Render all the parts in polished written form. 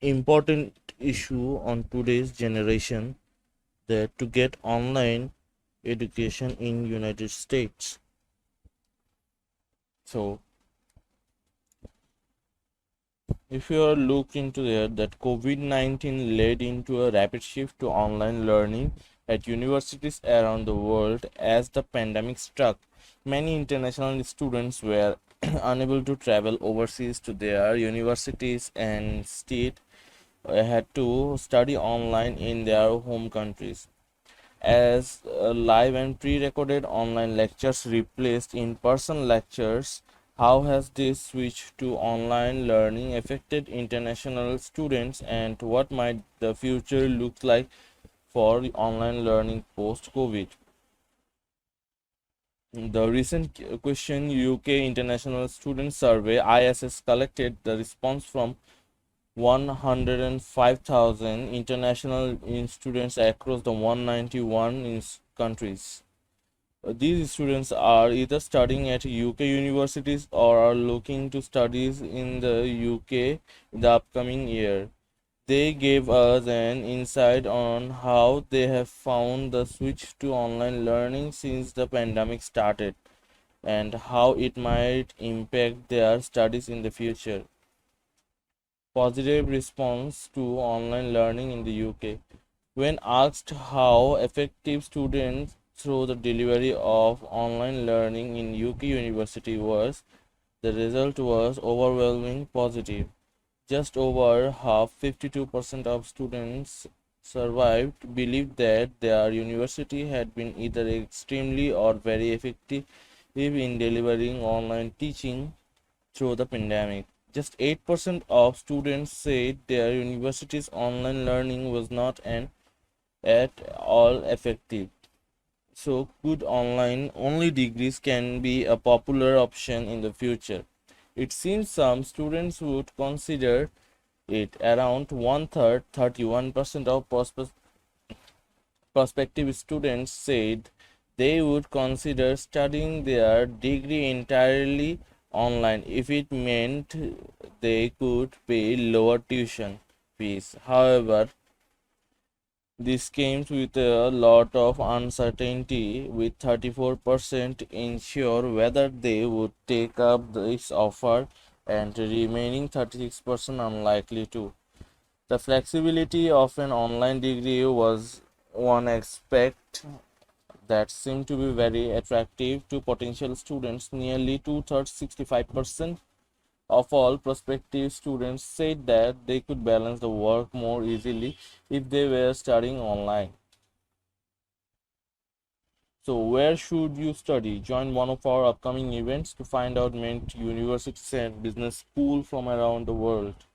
important issue on today's generation, that to get online education in United States. So if you are look into that COVID-19 led into a rapid shift to online learning at universities around the world as the pandemic struck. Many international students were unable to travel overseas to their universities and instead had to study online in their home countries. As live and pre-recorded online lectures replaced in-person lectures, how has this switch to online learning affected international students, and what might the future look like for online learning post-COVID? The recent question UK International Student Survey ISS collected the response from 105,000 international students across the 191 countries. These students are either studying at UK universities or are looking to studies in the UK in the upcoming year. They gave us an insight on how they have found the switch to online learning since the pandemic started and how it might impact their studies in the future. Positive response to online learning in the UK. When asked how effective students through the delivery of online learning in UK university was, the result was overwhelming positive. Just over half, 52% of students survived believed that their university had been either extremely or very effective in delivering online teaching through the pandemic. Just 8% of students said their university's online learning was not an at all effective. So, good online only degrees can be a popular option in the future. It seems some students would consider it. Around one third, 31% of prospective students said they would consider studying their degree entirely online if it meant they could pay lower tuition fees. However, this came with a lot of uncertainty, with 34% unsure whether they would take up this offer and remaining 36% unlikely to. The flexibility of an online degree was one aspect that seemed to be very attractive to potential students. Nearly two-thirds, 65% of all prospective students said that they could balance the work more easily if they were studying online. So, where should you study? Join one of our upcoming events to find out many universities and business schools from around the world.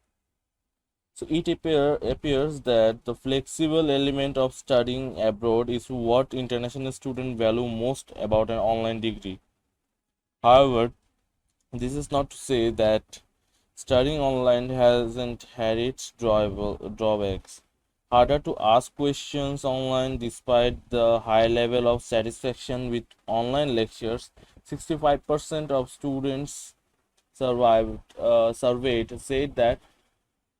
So, it appears that the flexible element of studying abroad is what international students value most about an online degree. However, this is not to say that studying online hasn't had its drawbacks. Harder to ask questions online despite the high level of satisfaction with online lectures. 65% of students surveyed said that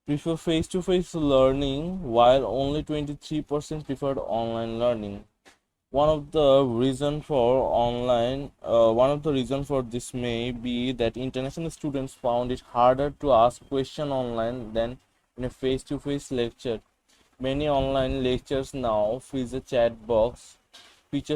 prefer face-to-face learning, while only 23% preferred online learning. One of the reason for this may be that international students found it harder to ask question online than in a face-to-face lecture. Many online lectures now features a chat box which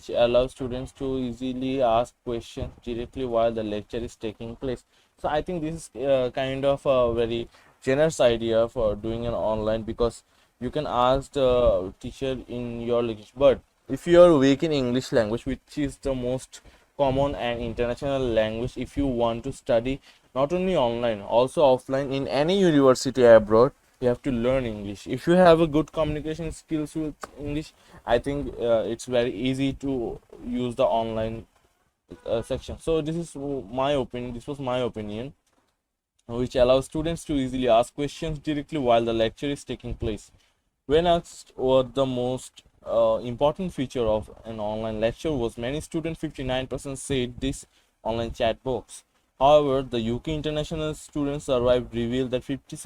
allows students to easily ask questions directly while the lecture is taking place. So I think this is kind of a very generous idea for doing an online, because you can ask the teacher in your language. But if you are weak in English language, which is the most common and international language, if you want to study not only online also offline in any university abroad, you have to learn English. If you have a good communication skills with English, I think it's very easy to use the online section. So this was my opinion, which allows students to easily ask questions directly while the lecture is taking place. When asked what the most important feature of an online lecture was, many students, 59%, said this online chat box. However, the UK International Student Survey revealed that 57